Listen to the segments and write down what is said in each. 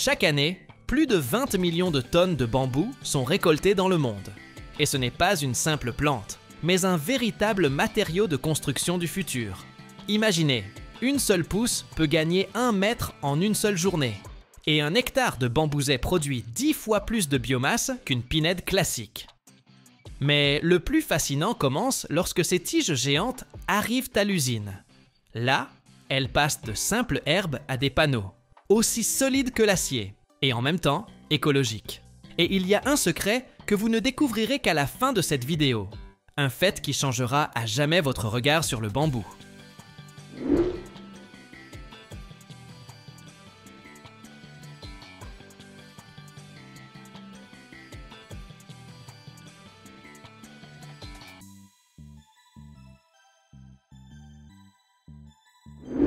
Chaque année, plus de 20 millions de tonnes de bambou sont récoltées dans le monde. Et ce n'est pas une simple plante, mais un véritable matériau de construction du futur. Imaginez, une seule pousse peut gagner 1 mètre en une seule journée. Et 1 hectare de bambouset produit 10 fois plus de biomasse qu'une pinède classique. Mais le plus fascinant commence lorsque ces tiges géantes arrivent à l'usine. Là, elles passent de simples herbes à des panneaux, aussi solides que l'acier, et en même temps écologiques. Et il y a un secret que vous ne découvrirez qu'à la fin de cette vidéo. Un fait qui changera à jamais votre regard sur le bambou.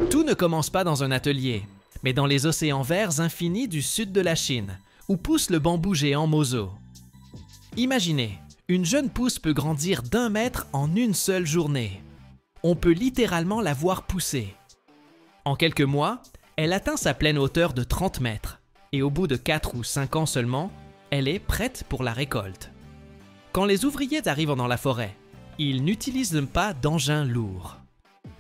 Tout ne commence pas dans un atelier, mais dans les océans verts infinis du sud de la Chine, où pousse le bambou géant Mozo. Imaginez, une jeune pousse peut grandir d'1 mètre en une seule journée. On peut littéralement la voir pousser. En quelques mois, elle atteint sa pleine hauteur de 30 mètres, et au bout de 4 ou 5 ans seulement, elle est prête pour la récolte. Quand les ouvriers arrivent dans la forêt, ils n'utilisent pas d'engins lourds.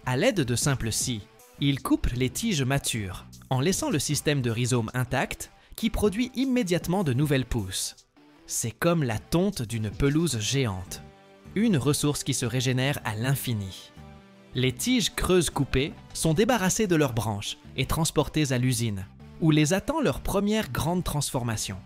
À l'aide de simples scies, ils coupent les tiges matures, en laissant le système de rhizome intact qui produit immédiatement de nouvelles pousses. C'est comme la tonte d'une pelouse géante, une ressource qui se régénère à l'infini. Les tiges creuses coupées sont débarrassées de leurs branches et transportées à l'usine, où les attend leur première grande transformation.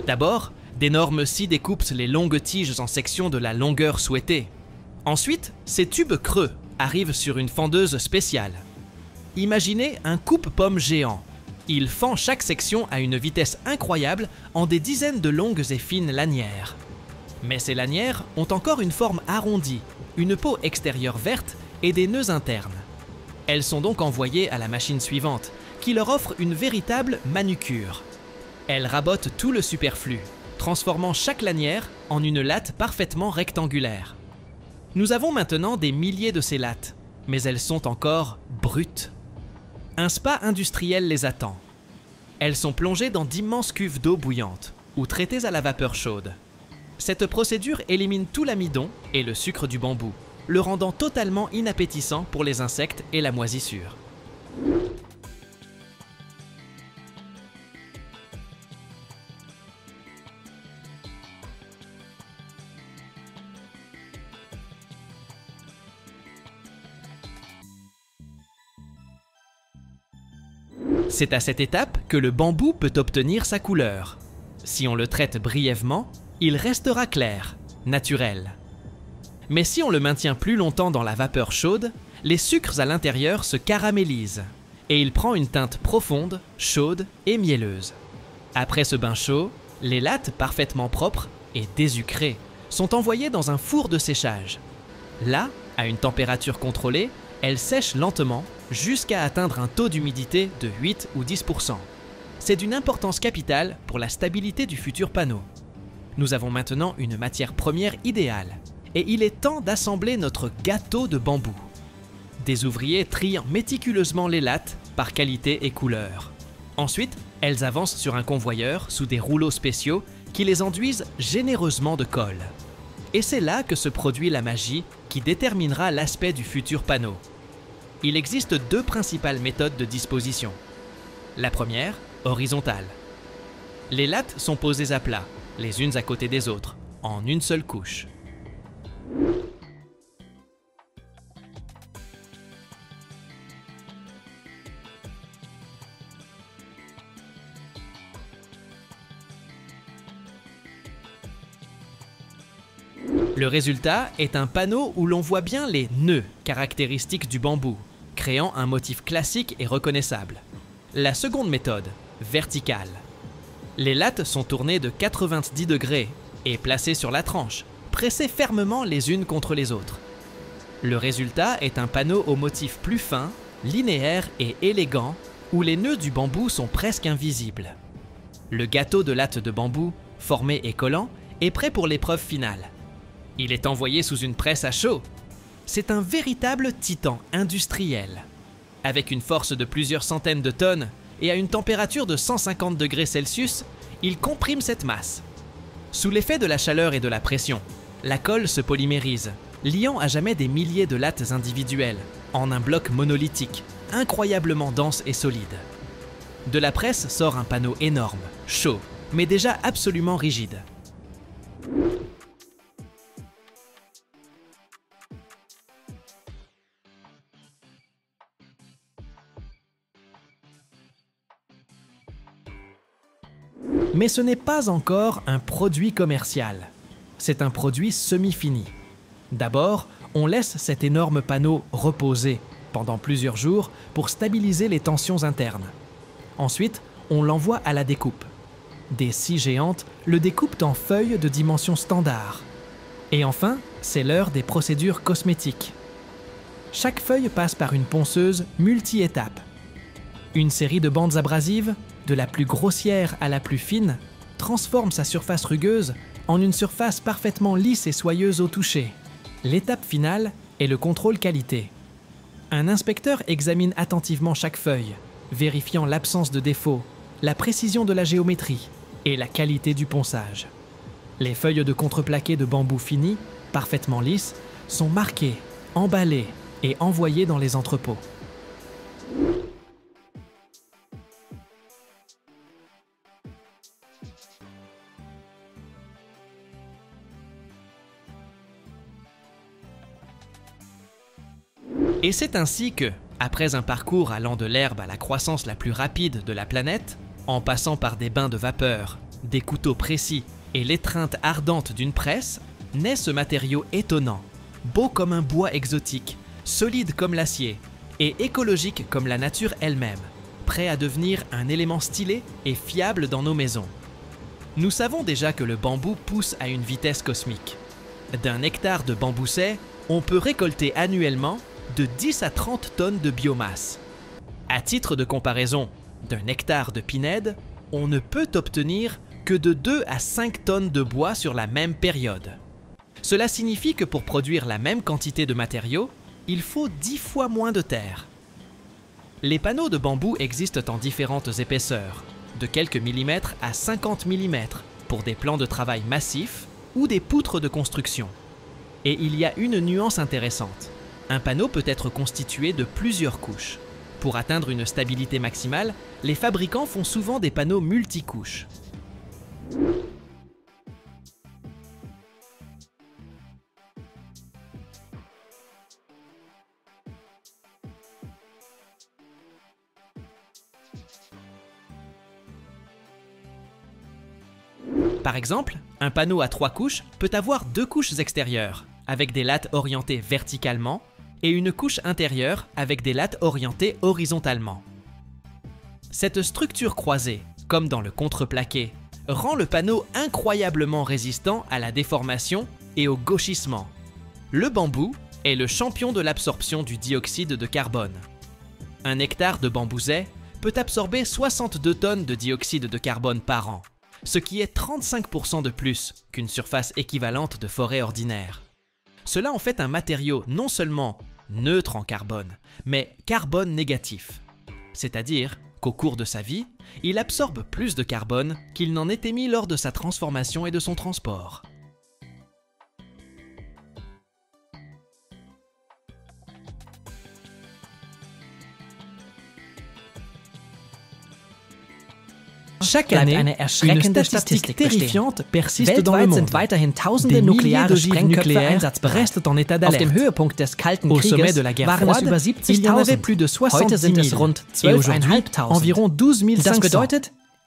D'abord, d'énormes scies découpent les longues tiges en sections de la longueur souhaitée. Ensuite, ces tubes creux arrivent sur une fendeuse spéciale. Imaginez un coupe-pomme géant. Il fend chaque section à une vitesse incroyable en des dizaines de longues et fines lanières. Mais ces lanières ont encore une forme arrondie, une peau extérieure verte et des nœuds internes. Elles sont donc envoyées à la machine suivante, qui leur offre une véritable manucure. Elle rabote tout le superflu, transformant chaque lanière en une latte parfaitement rectangulaire. Nous avons maintenant des milliers de ces lattes, mais elles sont encore brutes. Un spa industriel les attend. Elles sont plongées dans d'immenses cuves d'eau bouillante, ou traitées à la vapeur chaude. Cette procédure élimine tout l'amidon et le sucre du bambou, le rendant totalement inappétissant pour les insectes et la moisissure. C'est à cette étape que le bambou peut obtenir sa couleur. Si on le traite brièvement, il restera clair, naturel. Mais si on le maintient plus longtemps dans la vapeur chaude, les sucres à l'intérieur se caramélisent et il prend une teinte profonde, chaude et mielleuse. Après ce bain chaud, les lattes parfaitement propres et désucrées sont envoyées dans un four de séchage. Là, à une température contrôlée, elles sèchent lentement jusqu'à atteindre un taux d'humidité de 8 ou 10%. C'est d'une importance capitale pour la stabilité du futur panneau. Nous avons maintenant une matière première idéale et il est temps d'assembler notre gâteau de bambou. Des ouvriers trient méticuleusement les lattes par qualité et couleur. Ensuite, elles avancent sur un convoyeur sous des rouleaux spéciaux qui les enduisent généreusement de colle. Et c'est là que se produit la magie qui déterminera l'aspect du futur panneau. Il existe 2 principales méthodes de disposition. La première, horizontale. Les lattes sont posées à plat, les unes à côté des autres, en une seule couche. Le résultat est un panneau où l'on voit bien les nœuds caractéristiques du bambou, créant un motif classique et reconnaissable. La seconde méthode, verticale. Les lattes sont tournées de 90 degrés et placées sur la tranche, pressées fermement les unes contre les autres. Le résultat est un panneau au motif plus fin, linéaire et élégant, où les nœuds du bambou sont presque invisibles. Le gâteau de latte de bambou, formé et collant, est prêt pour l'épreuve finale. Il est envoyé sous une presse à chaud. C'est un véritable titan industriel. Avec une force de plusieurs centaines de tonnes et à une température de 150 degrés Celsius, il comprime cette masse. Sous l'effet de la chaleur et de la pression, la colle se polymérise, liant à jamais des milliers de lattes individuelles en un bloc monolithique, incroyablement dense et solide. De la presse sort un panneau énorme, chaud, mais déjà absolument rigide. Mais ce n'est pas encore un produit commercial. C'est un produit semi-fini. D'abord, on laisse cet énorme panneau reposer pendant plusieurs jours pour stabiliser les tensions internes. Ensuite, on l'envoie à la découpe. Des scies géantes le découpent en feuilles de dimension standard. Et enfin, c'est l'heure des procédures cosmétiques. Chaque feuille passe par une ponceuse multi-étapes. Une série de bandes abrasives, de la plus grossière à la plus fine, transforme sa surface rugueuse en une surface parfaitement lisse et soyeuse au toucher. L'étape finale est le contrôle qualité. Un inspecteur examine attentivement chaque feuille, vérifiant l'absence de défauts, la précision de la géométrie et la qualité du ponçage. Les feuilles de contreplaqué de bambou fini, parfaitement lisses, sont marquées, emballées et envoyées dans les entrepôts. Et c'est ainsi que, après un parcours allant de l'herbe à la croissance la plus rapide de la planète, en passant par des bains de vapeur, des couteaux précis et l'étreinte ardente d'une presse, naît ce matériau étonnant, beau comme un bois exotique, solide comme l'acier et écologique comme la nature elle-même, prêt à devenir un élément stylé et fiable dans nos maisons. Nous savons déjà que le bambou pousse à une vitesse cosmique. D'un hectare de bambousset, on peut récolter annuellement de 10 à 30 tonnes de biomasse. À titre de comparaison, d'un hectare de pinède, on ne peut obtenir que de 2 à 5 tonnes de bois sur la même période. Cela signifie que pour produire la même quantité de matériaux, il faut 10 fois moins de terre. Les panneaux de bambou existent en différentes épaisseurs, de quelques millimètres à 50 mm pour des plans de travail massifs ou des poutres de construction. Et il y a une nuance intéressante. Un panneau peut être constitué de plusieurs couches. Pour atteindre une stabilité maximale, les fabricants font souvent des panneaux multicouches. Par exemple, un panneau à 3 couches peut avoir 2 couches extérieures, avec des lattes orientées verticalement, et une couche intérieure avec des lattes orientées horizontalement. Cette structure croisée, comme dans le contreplaqué, rend le panneau incroyablement résistant à la déformation et au gauchissement. Le bambou est le champion de l'absorption du dioxyde de carbone. Un hectare de bambouset peut absorber 62 tonnes de dioxyde de carbone par an, ce qui est 35% de plus qu'une surface équivalente de forêt ordinaire. Cela en fait un matériau non seulement neutre en carbone, mais carbone négatif. C'est-à-dire qu'au cours de sa vie, il absorbe plus de carbone qu'il n'en est émis lors de sa transformation et de son transport. Chaque année, une statistique terrifiante persiste dans le monde. Des milliers d'ogives nucléaires restent en état d'alerte. Au sommet de la guerre froide, il y en avait plus de 70 000. Et aujourd'hui, environ 12 500.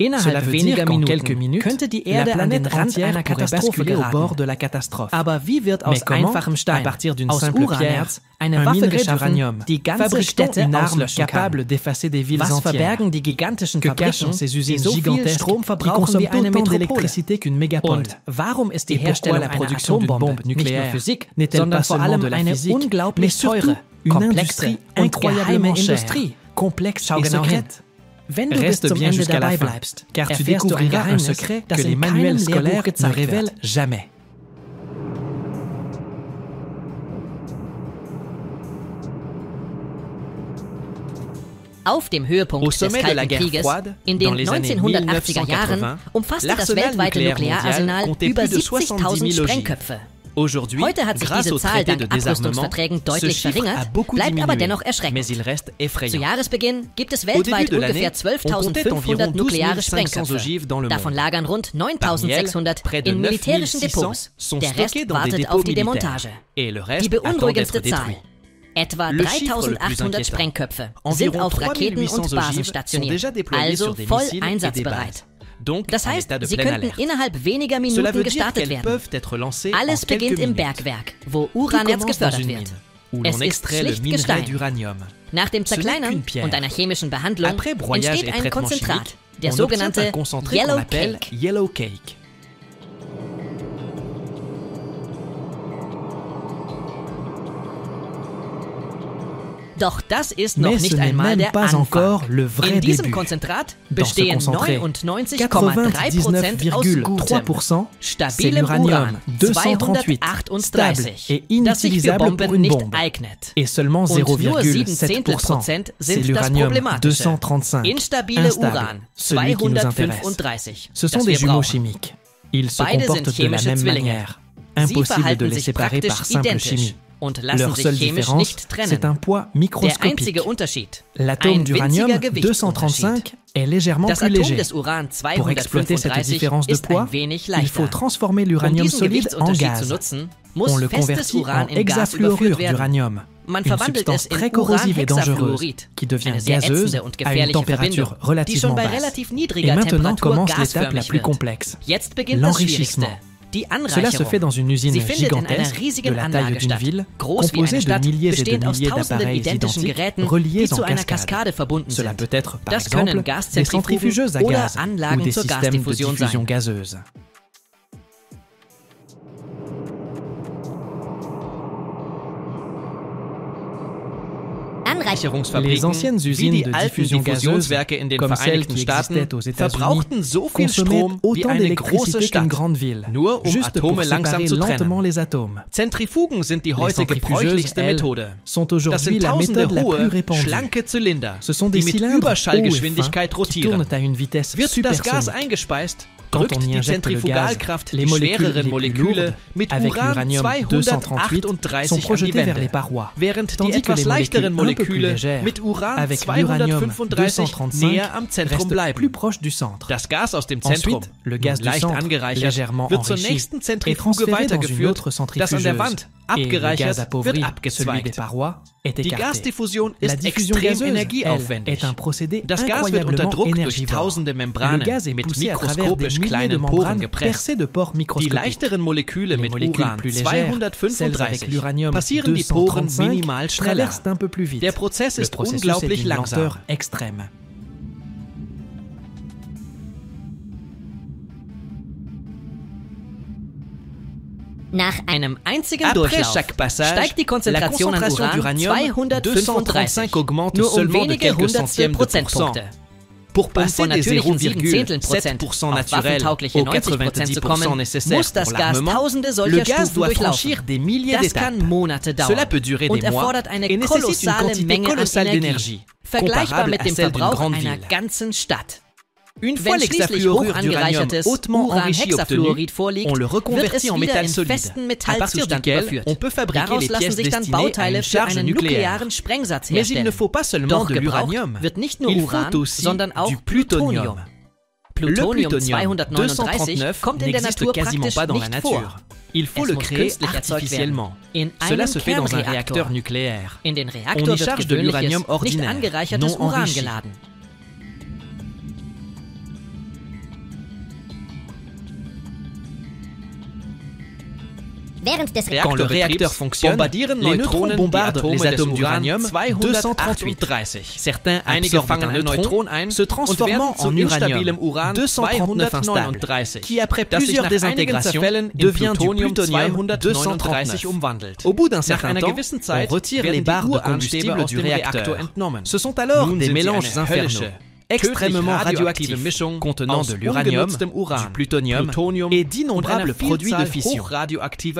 Cela veut dire qu'en quelques minutes, la planète entière pourrait basculer au bord de la catastrophe. Mais comment, à partir d'une simple pierre, un minerai d'uranium, fabrique-t-on une arme capable d'effacer des villes entières? Que cachent ces usines gigantesques qui consomment autant d'électricité qu'une mégapole? Et pourquoi la production d'une bombe nucléaire n'est-elle pas seulement de la physique, mais surtout une industrie incroyablement chère, complexe et secrète? Reste bien jusqu'à la fin, car tu découvriras un secret que les manuels scolaires ne révèlent jamais. Auf dem Höhepunkt des Kalten Krieges, in den 1980er Jahren, umfasste das weltweite Nukleararsenal über 70.000 Sprengköpfe. Heute hat sich diese Zahl dank Abrüstungsverträgen deutlich verringert, bleibt aber dennoch erschreckend. Zu Jahresbeginn gibt es weltweit ungefähr 12.500 nukleare Sprengköpfe. Davon lagern rund 9.600 in militärischen Depots. Der Rest wartet auf die Demontage. Die beunruhigendste Zahl: etwa 3.800 Sprengköpfe sind auf Raketen und Basen stationiert, also voll einsatzbereit. Das heißt, sie könnten innerhalb weniger Minuten gestartet werden. Alles beginnt im Bergwerk, wo Uranerz gefördert wird. Es ist schlicht Gestein. Nach dem Zerkleinern und einer chemischen Behandlung entsteht ein Konzentrat, der sogenannte Yellow Cake. Doch das ist noch nicht einmal der Anfang. In diesem Konzentrat bestehen 99,3% aus gutem, stabilem Uran 238, das sich für Bomben nicht eignet. Und nur 0,7% sind das Problematische, instabile Uran 235, das wir brauchen. Beide sind chemische Zwillinge. Sie verhalten sich praktisch identisch und lassen sich chemisch nicht trennen. Der einzige Unterschied, ein winziger Gewichtsunterschied. Das Atom des Uran 235 ist ein wenig leichter. Um diesen Gewichtsunterschied zu nutzen, muss festes Uran in Gas überführt werden. Man verwandelt es in Uranhexafluorid, eine sehr ätzende und gefährliche Verbindung, die schon bei relativ niedriger Temperatur gasförmig wird. Jetzt beginnt das Schwierigste. Die Anreicherung. Sie findet in einer riesigen Anlage statt, groß wie eine Stadt, bestehend aus tausenden identischen Geräten, die zu einer Kaskade verbunden sind. Das können Gaszentrifugen oder Anlagen zur Gasdiffusion sein. Anreicherungsfabriken wie die alten Diffusionswerke in den Vereinigten Staaten verbrauchten so viel Strom wie eine große Stadt, nur um Atome langsam zu trennen. Zentrifugen sind die heute gebräuchlichste Methode. Das sind tausende hohe, schlanke Zylinder, die mit Überschallgeschwindigkeit rotieren. Wird das Gas eingespeist, drückt die Zentrifugalkraft die schwereren Moleküle mit Uran 238 an die Wände, während die etwas leichteren Moleküle mit Uran 235 näher am Zentrum bleiben. Das Gas aus dem Zentrum, leicht angereichert, wird zur nächsten Zentrifuge weitergeführt, das an der Wand abgereichert wird abgezweigt. Die Gasdiffusion ist extrem energieaufwendig. Das Gas wird unter Druck durch tausende Membranen mit mikroskopisch kleinen Poren gepresst. Die leichteren Moleküle mit Uran 235 passieren die Poren minimal schneller. Der Prozess ist unglaublich langsam. Nach einem einzigen Durchlauf steigt die Konzentration an Uran 235 nur um wenige Hundertstel Prozentpunkte. Um von natürlichen 0,7% auf waffentaugliche 90% zu kommen, muss das Gas tausende solcher Stufen durchlaufen. Das kann Monate dauern und erfordert eine kolossale Menge an Energie, vergleichbar mit dem Verbrauch einer ganzen Stadt. Wenn schließlich hoch angereichertes Uranhexafluorid vorliegt, wird es wieder in festen Metallzustand überführt. Daraus lassen sich dann Bauteile für einen nuklearen Sprengsatz herstellen. Doch gebraucht wird nicht nur Uran, sondern auch Plutonium. Plutonium-239 kommt in der Natur praktisch nicht vor. Es muss künstlich erzeugt werden, in einem Kernreaktor. In den Reaktor wird gewöhnliches, nicht angereichertes Uran geladen. Quand le réacteur fonctionne, les neutrons bombardent les atomes d'uranium 238. Certains absorbent un neutron se transformant en uranium 239 instable, qui après plusieurs désintégrations devient du plutonium 239 umwandelt. Au bout d'un certain temps, on retire les barres de combustible du réacteur. Ce sont alors des mélanges infernaux. extrêmement radioactif contenant de l'uranium, du plutonium et d'innombrables produits de fission.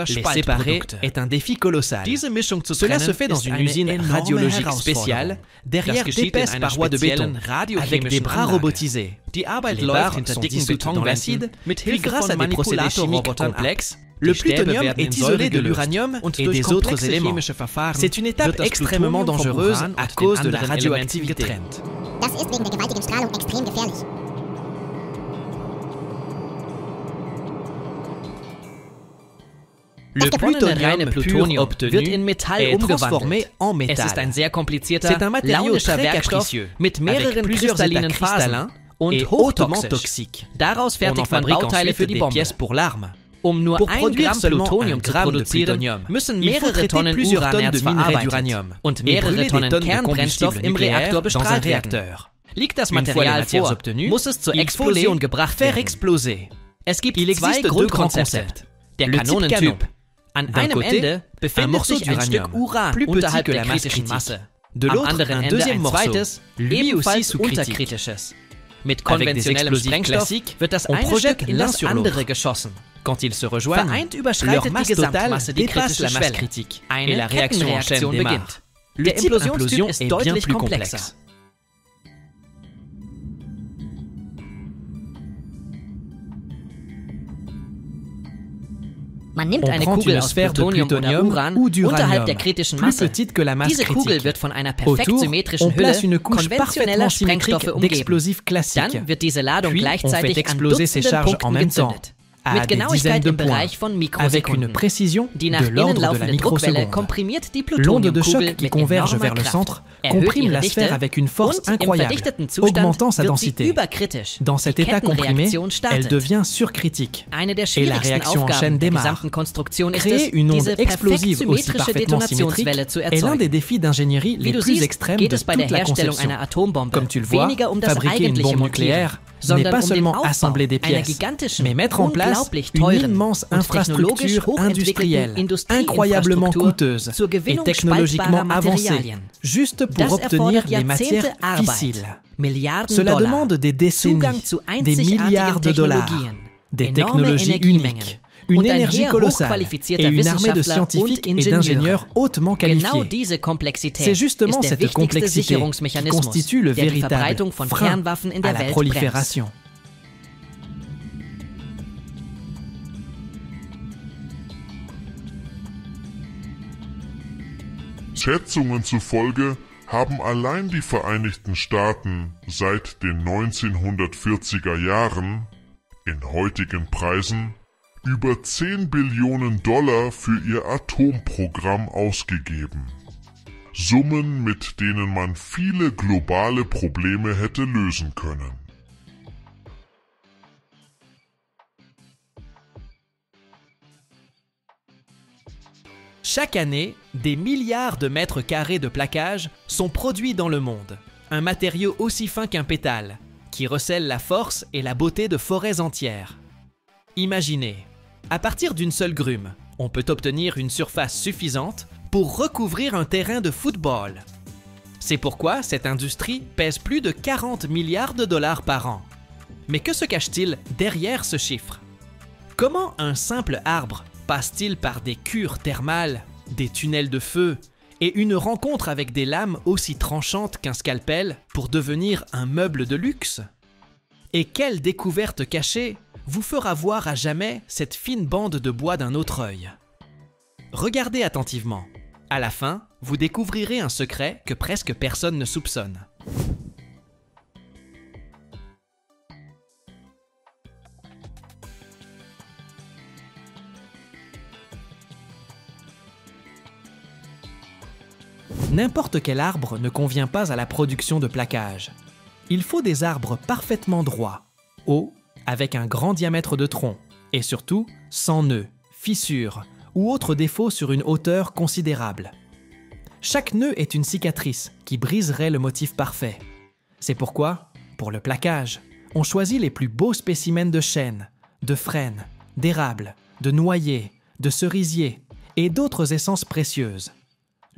Les séparer est un défi colossal. Cela se fait dans une usine radiologique spéciale, derrière d'épaisses parois de béton, avec des bras robotisés. Les barres sont dissoutes dans l'acide, puis grâce à des procédés chimiques complexes, le plutonium est isolé de l'uranium et des autres éléments. C'est une étape extrêmement dangereuse à cause de la radioactivité. Das ist wegen der gewaltigen Strahlung extrem gefährlich. Le plutonium pur obtenu est transformé en métal. C'est un matériau très capricieux, avec plusieurs états cristallins et hautement toxique. On en fabrique ensuite des pièces pour l'arme. Pour produire seulement 1 gramme de plutonium, il faut traiter plusieurs tonnes de minerai d'uranium et brûler des tonnes de combustible nucléaire dans un réacteur. Une fois les matières obtenues, il faut les faire exploser. Il existe deux grands concepts. Le type canon. D'un côté, un morceau d'uranium, plus petit que la masse critique. De l'autre, un deuxième morceau, lui aussi sous-critique. Avec des explosifs classiques, on projette l'un sur l'autre. Quand ils se rejoignent, leur masse totale dépasse la masse critique et la réaction en chaîne démarre. Le type implosion est bien plus complexe. On prend une sphère de plutonium ou d'uranium, plus petite que la masse critique. Autour, on place une couche parfaitement symétrique d'explosifs classiques, puis on fait exploser ces charges en même temps, à des dizaines de points, avec une précision de l'ordre de la microseconde. L'onde de choc qui converge vers le centre comprime la sphère avec une force incroyable, augmentant sa densité. Dans cet état comprimé, elle devient surcritique, et la réaction en chaîne démarre. Créer une onde explosive aussi parfaitement symétrique est l'un des défis d'ingénierie les plus extrêmes de toute la conception. Comme tu le vois, fabriquer une bombe nucléaire n'est pas seulement assembler des pièces, mais mettre en place une immense infrastructure industrielle, incroyablement coûteuse et technologiquement avancée, juste pour obtenir les matières fissiles. Cela demande des décennies, des milliards de dollars, des technologies uniques, une énergie colossale et une armée de scientifiques et d'ingénieurs hautement qualifiés. C'est justement cette complexité qui constitue le véritable frein à la prolifération. Schätzungen zufolge haben allein die Vereinigten Staaten seit den 1940er Jahren, in heutigen Preisen, über 10 Billionen Dollar für ihr Atomprogramm ausgegeben. Summen, mit denen man viele globale Probleme hätte lösen können. Chaque année, des milliards de mètres carrés de plaquage sont produits dans le monde. Un matériau aussi fin qu'un pétale, qui recèle la force et la beauté de forêts entières. Imaginez, à partir d'une seule grume, on peut obtenir une surface suffisante pour recouvrir un terrain de football. C'est pourquoi cette industrie pèse plus de 40 milliards de dollars par an. Mais que se cache-t-il derrière ce chiffre? Comment un simple arbre passe-t-il par des cures thermales, des tunnels de feu et une rencontre avec des lames aussi tranchantes qu'un scalpel pour devenir un meuble de luxe? Et quelle découverte cachée vous fera voir à jamais cette fine bande de bois d'un autre œil? Regardez attentivement. À la fin, vous découvrirez un secret que presque personne ne soupçonne. N'importe quel arbre ne convient pas à la production de plaquage. Il faut des arbres parfaitement droits, hauts, avec un grand diamètre de tronc, et surtout sans nœuds, fissures ou autres défauts sur une hauteur considérable. Chaque nœud est une cicatrice qui briserait le motif parfait. C'est pourquoi, pour le plaquage, on choisit les plus beaux spécimens de chêne, de frêne, d'érable, de noyer, de cerisier et d'autres essences précieuses.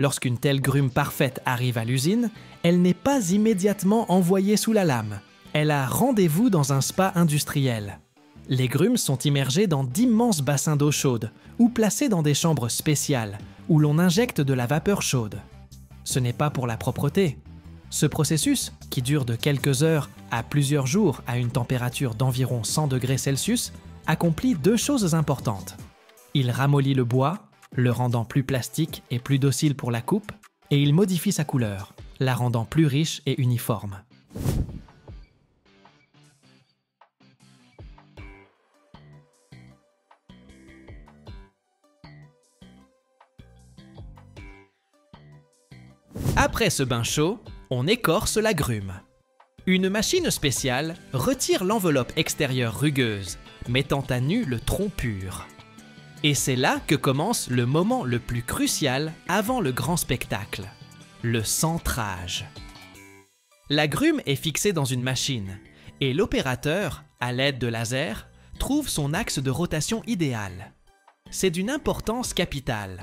Lorsqu'une telle grume parfaite arrive à l'usine, elle n'est pas immédiatement envoyée sous la lame. Elle a rendez-vous dans un spa industriel. Les grumes sont immergées dans d'immenses bassins d'eau chaude ou placées dans des chambres spéciales où l'on injecte de la vapeur chaude. Ce n'est pas pour la propreté. Ce processus, qui dure de quelques heures à plusieurs jours à une température d'environ 100 degrés Celsius, accomplit deux choses importantes. Il ramollit le bois, le rendant plus plastique et plus docile pour la coupe, et il modifie sa couleur, la rendant plus riche et uniforme. Après ce bain chaud, on écorce la grume. Une machine spéciale retire l'enveloppe extérieure rugueuse, mettant à nu le tronc pur. Et c'est là que commence le moment le plus crucial avant le grand spectacle, le centrage. La grume est fixée dans une machine et l'opérateur, à l'aide de lasers, trouve son axe de rotation idéal. C'est d'une importance capitale.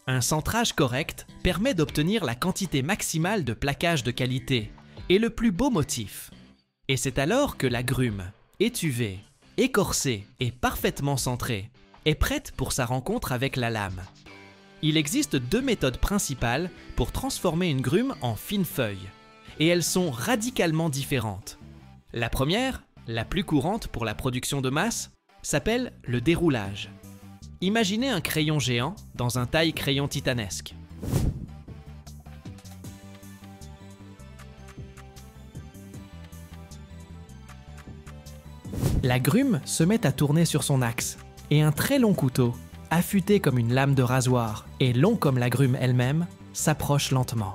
Un centrage correct permet d'obtenir la quantité maximale de plaquage de qualité et le plus beau motif. Et c'est alors que la grume, étuvée, écorcée et parfaitement centrée, est prête pour sa rencontre avec la lame. Il existe deux méthodes principales pour transformer une grume en fine feuille, et elles sont radicalement différentes. La première, la plus courante pour la production de masse, s'appelle le déroulage. Imaginez un crayon géant dans un taille-crayon titanesque. La grume se met à tourner sur son axe, et un très long couteau, affûté comme une lame de rasoir et long comme la grume elle-même, s'approche lentement.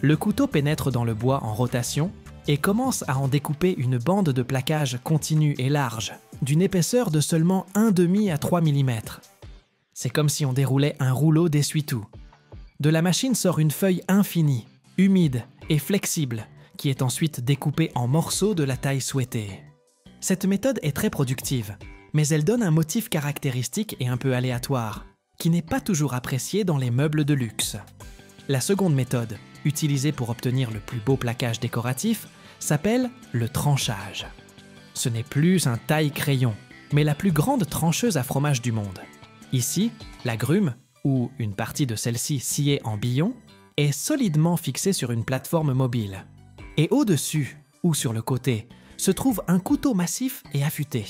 Le couteau pénètre dans le bois en rotation et commence à en découper une bande de plaquage continue et large, d'une épaisseur de seulement 1,5 à 3 mm. C'est comme si on déroulait un rouleau d'essuie-tout. De la machine sort une feuille infinie, humide et flexible, qui est ensuite découpée en morceaux de la taille souhaitée. Cette méthode est très productive, mais elle donne un motif caractéristique et un peu aléatoire, qui n'est pas toujours apprécié dans les meubles de luxe. La seconde méthode, utilisée pour obtenir le plus beau plaquage décoratif, s'appelle le tranchage. Ce n'est plus un taille-crayon, mais la plus grande trancheuse à fromage du monde. Ici, la grume, ou une partie de celle-ci sciée en billon, est solidement fixée sur une plateforme mobile. Et au-dessus, ou sur le côté, se trouve un couteau massif et affûté.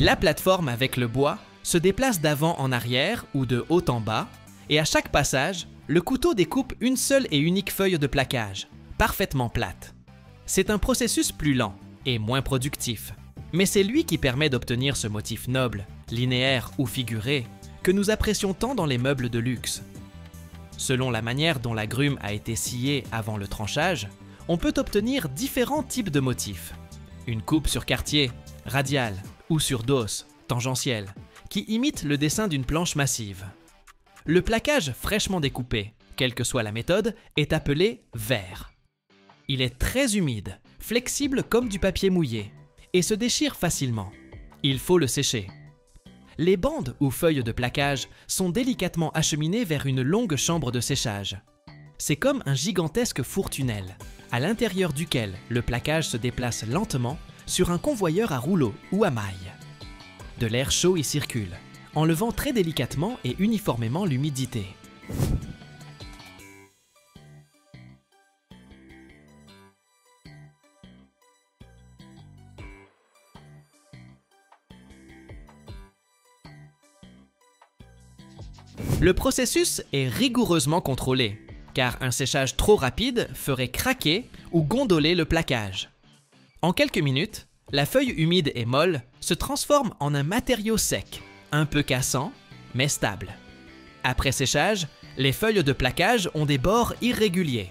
La plateforme avec le bois se déplace d'avant en arrière ou de haut en bas, et à chaque passage, le couteau découpe une seule et unique feuille de plaquage, parfaitement plate. C'est un processus plus lent et moins productif, mais c'est lui qui permet d'obtenir ce motif noble, linéaire ou figuré, que nous apprécions tant dans les meubles de luxe. Selon la manière dont la grume a été sciée avant le tranchage, on peut obtenir différents types de motifs. Une coupe sur quartier, radiale, ou sur dos, tangentielle, qui imite le dessin d'une planche massive. Le plaquage fraîchement découpé, quelle que soit la méthode, est appelé verre. Il est très humide, flexible comme du papier mouillé, et se déchire facilement. Il faut le sécher. Les bandes ou feuilles de plaquage sont délicatement acheminées vers une longue chambre de séchage. C'est comme un gigantesque four-tunnel, à l'intérieur duquel le plaquage se déplace lentement sur un convoyeur à rouleau ou à maille. De l'air chaud y circule, enlevant très délicatement et uniformément l'humidité. Le processus est rigoureusement contrôlé, car un séchage trop rapide ferait craquer ou gondoler le plaquage. En quelques minutes, la feuille humide et molle se transforme en un matériau sec, un peu cassant, mais stable. Après séchage, les feuilles de plaquage ont des bords irréguliers.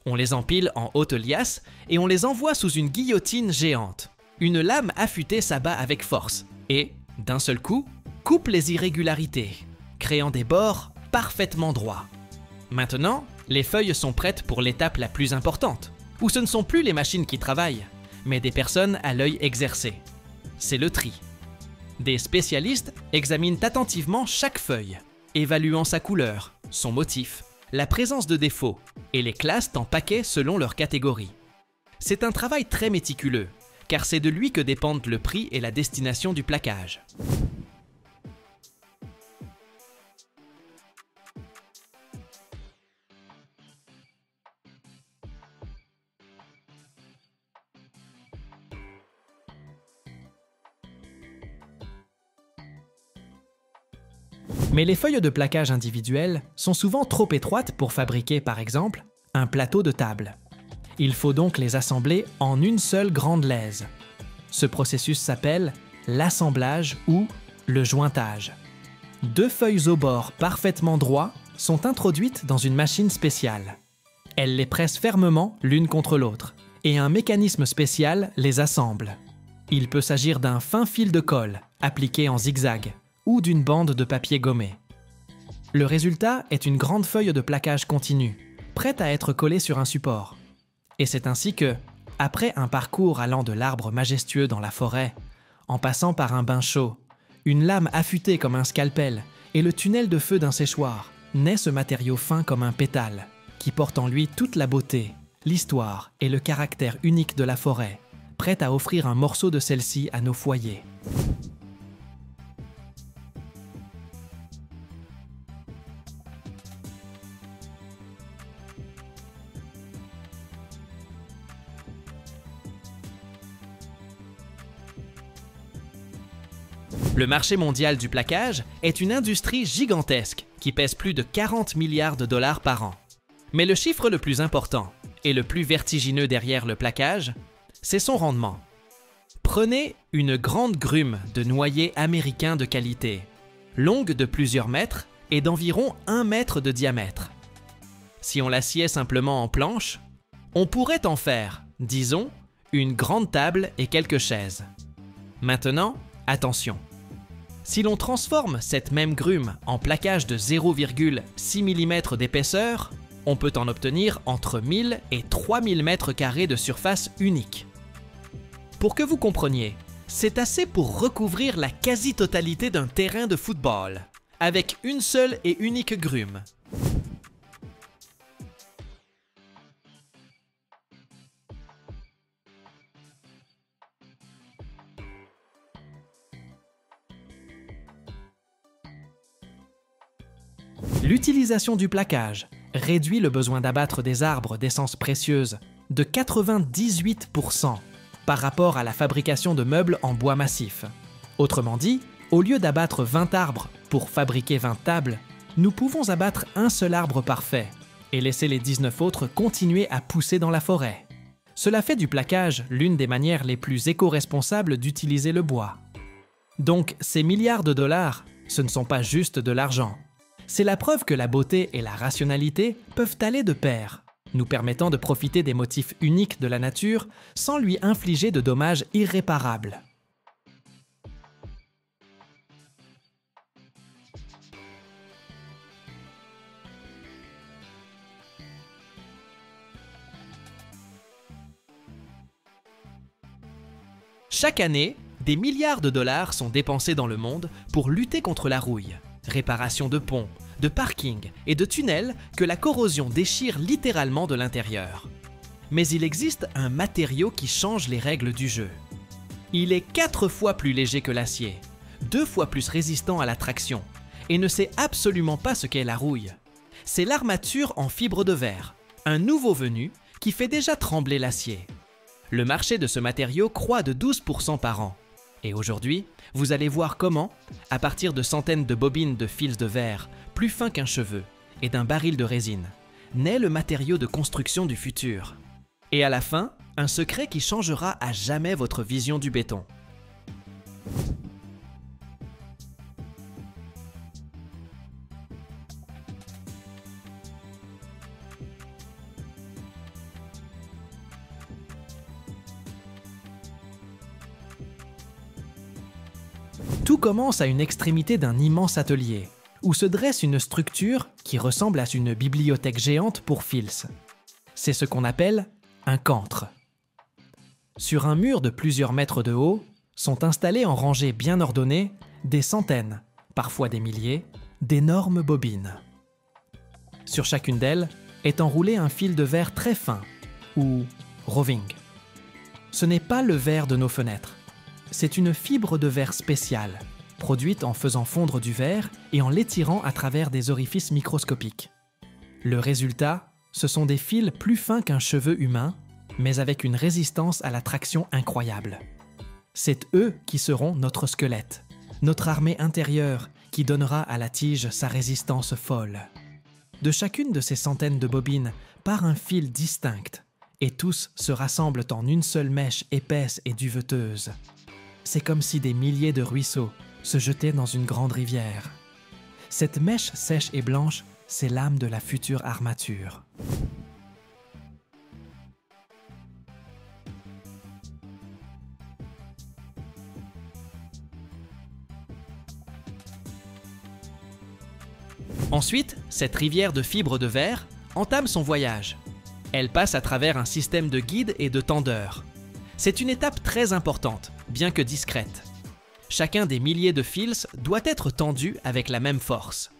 On les empile en haute liasse et on les envoie sous une guillotine géante. Une lame affûtée s'abat avec force et, d'un seul coup, coupe les irrégularités, créant des bords parfaitement droits. Maintenant, les feuilles sont prêtes pour l'étape la plus importante, où ce ne sont plus les machines qui travaillent, mais des personnes à l'œil exercé. C'est le tri. Des spécialistes examinent attentivement chaque feuille, évaluant sa couleur, son motif, la présence de défauts, et les classent en paquets selon leur catégorie. C'est un travail très méticuleux, car c'est de lui que dépendent le prix et la destination du plaquage. Mais les feuilles de plaquage individuelles sont souvent trop étroites pour fabriquer, par exemple, un plateau de table. Il faut donc les assembler en une seule grande laise. Ce processus s'appelle l'assemblage ou le jointage. 2 feuilles au bord parfaitement droits sont introduites dans une machine spéciale. Elle les presse fermement l'une contre l'autre et un mécanisme spécial les assemble. Il peut s'agir d'un fin fil de colle appliqué en zigzag ou d'une bande de papier gommé. Le résultat est une grande feuille de plaquage continue, prête à être collée sur un support. Et c'est ainsi que, après un parcours allant de l'arbre majestueux dans la forêt, en passant par un bain chaud, une lame affûtée comme un scalpel et le tunnel de feu d'un séchoir, naît ce matériau fin comme un pétale, qui porte en lui toute la beauté, l'histoire et le caractère unique de la forêt, prête à offrir un morceau de celle-ci à nos foyers. Le marché mondial du plaquage est une industrie gigantesque qui pèse plus de 40 milliards de dollars par an. Mais le chiffre le plus important et le plus vertigineux derrière le plaquage, c'est son rendement. Prenez une grande grume de noyer américain de qualité, longue de plusieurs mètres et d'environ 1 mètre de diamètre. Si on l'assied simplement en planche, on pourrait en faire, disons, une grande table et quelques chaises. Maintenant, attention. Si l'on transforme cette même grume en plaquage de 0,6 mm d'épaisseur, on peut en obtenir entre 1000 et 3000 m² de surface unique. Pour que vous compreniez, c'est assez pour recouvrir la quasi-totalité d'un terrain de football, avec une seule et unique grume. L'utilisation du plaquage réduit le besoin d'abattre des arbres d'essence précieuse de 98% par rapport à la fabrication de meubles en bois massif. Autrement dit, au lieu d'abattre 20 arbres pour fabriquer 20 tables, nous pouvons abattre un seul arbre parfait et laisser les 19 autres continuer à pousser dans la forêt. Cela fait du plaquage l'une des manières les plus éco-responsables d'utiliser le bois. Donc, ces milliards de dollars, ce ne sont pas juste de l'argent. C'est la preuve que la beauté et la rationalité peuvent aller de pair, nous permettant de profiter des motifs uniques de la nature sans lui infliger de dommages irréparables. Chaque année, des milliards de dollars sont dépensés dans le monde pour lutter contre la rouille. Réparation de ponts, de parkings et de tunnels que la corrosion déchire littéralement de l'intérieur. Mais il existe un matériau qui change les règles du jeu. Il est 4 fois plus léger que l'acier, 2 fois plus résistant à la traction et ne sait absolument pas ce qu'est la rouille. C'est l'armature en fibre de verre, un nouveau venu qui fait déjà trembler l'acier. Le marché de ce matériau croît de 12% par an. Et aujourd'hui, vous allez voir comment, à partir de centaines de bobines de fils de verre, plus fins qu'un cheveu, et d'un baril de résine, naît le matériau de construction du futur. Et à la fin, un secret qui changera à jamais votre vision du béton. Tout commence à une extrémité d'un immense atelier, où se dresse une structure qui qui ressemble à une bibliothèque géante pour fils. C'est ce qu'on appelle un cantre. Sur un mur de plusieurs mètres de haut, sont installées en rangées bien ordonnées des centaines, parfois des milliers, d'énormes bobines. Sur chacune d'elles est enroulé un fil de verre très fin, ou roving. Ce n'est pas le verre de nos fenêtres, c'est une fibre de verre spéciale, produite en faisant fondre du verre et en l'étirant à travers des orifices microscopiques. Le résultat, ce sont des fils plus fins qu'un cheveu humain, mais avec une résistance à la traction incroyable. C'est eux qui seront notre squelette, notre armée intérieure qui donnera à la tige sa résistance folle. De chacune de ces centaines de bobines part un fil distinct, et tous se rassemblent en une seule mèche épaisse et duveteuse. C'est comme si des milliers de ruisseaux se jetaient dans une grande rivière. Cette mèche sèche et blanche, c'est l'âme de la future armature. Ensuite, cette rivière de fibres de verre entame son voyage. Elle passe à travers un système de guides et de tendeurs. C'est une étape très importante, bien que discrète. Chacun des milliers de fils doit être tendu avec la même force.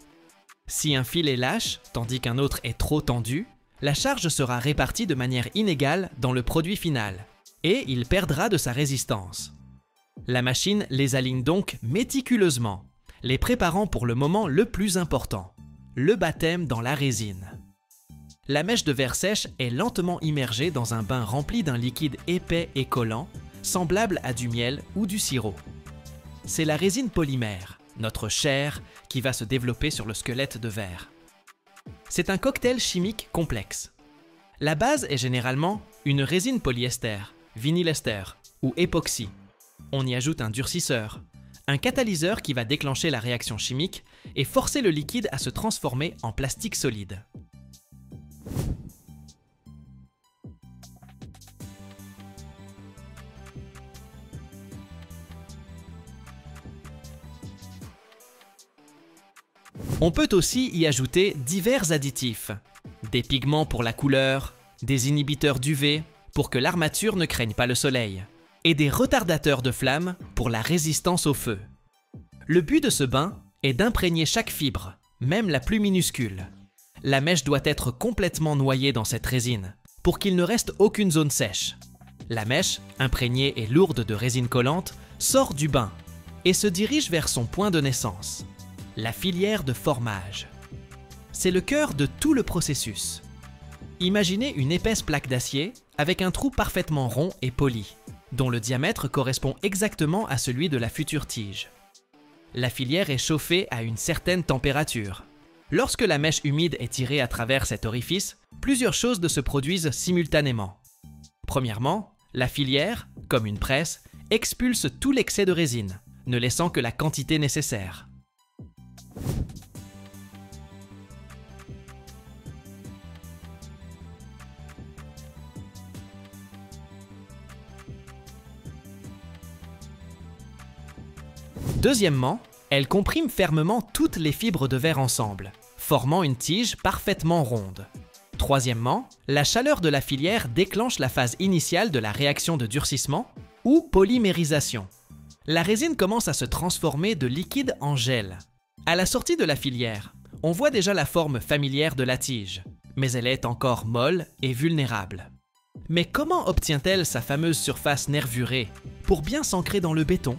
Si un fil est lâche, tandis qu'un autre est trop tendu, la charge sera répartie de manière inégale dans le produit final, et il perdra de sa résistance. La machine les aligne donc méticuleusement, les préparant pour le moment le plus important, le baptême dans la résine. La mèche de verre sèche est lentement immergée dans un bain rempli d'un liquide épais et collant, semblable à du miel ou du sirop. C'est la résine polymère, notre chair, qui va se développer sur le squelette de verre. C'est un cocktail chimique complexe. La base est généralement une résine polyester, vinylester ou époxy. On y ajoute un durcisseur, un catalyseur qui va déclencher la réaction chimique et forcer le liquide à se transformer en plastique solide. On peut aussi y ajouter divers additifs, des pigments pour la couleur, des inhibiteurs d'UV pour que l'armature ne craigne pas le soleil, et des retardateurs de flamme pour la résistance au feu. Le but de ce bain est d'imprégner chaque fibre, même la plus minuscule. La mèche doit être complètement noyée dans cette résine, pour qu'il ne reste aucune zone sèche. La mèche, imprégnée et lourde de résine collante, sort du bain et se dirige vers son point de naissance, la filière de formage. C'est le cœur de tout le processus. Imaginez une épaisse plaque d'acier avec un trou parfaitement rond et poli, dont le diamètre correspond exactement à celui de la future tige. La filière est chauffée à une certaine température. Lorsque la mèche humide est tirée à travers cet orifice, plusieurs choses se produisent simultanément. Premièrement, la filière, comme une presse, expulse tout l'excès de résine, ne laissant que la quantité nécessaire. Deuxièmement, elle comprime fermement toutes les fibres de verre ensemble, formant une tige parfaitement ronde. Troisièmement, la chaleur de la filière déclenche la phase initiale de la réaction de durcissement ou polymérisation. La résine commence à se transformer de liquide en gel. À la sortie de la filière, on voit déjà la forme familière de la tige, mais elle est encore molle et vulnérable. Mais comment obtient-elle sa fameuse surface nervurée pour bien s'ancrer dans le béton ?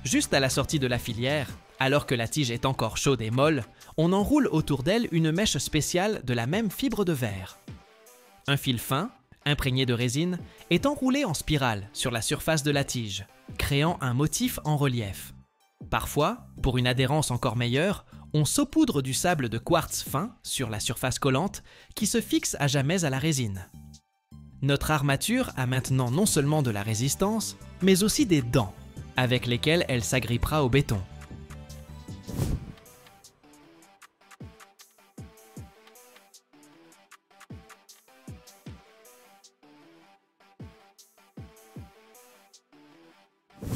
Juste à la sortie de la filière, alors que la tige est encore chaude et molle, on enroule autour d'elle une mèche spéciale de la même fibre de verre. Un fil fin, imprégné de résine, est enroulé en spirale sur la surface de la tige, créant un motif en relief. Parfois, pour une adhérence encore meilleure, on saupoudre du sable de quartz fin sur la surface collante qui se fixe à jamais à la résine. Notre armature a maintenant non seulement de la résistance, mais aussi des dents, avec lesquelles elle s'agrippera au béton.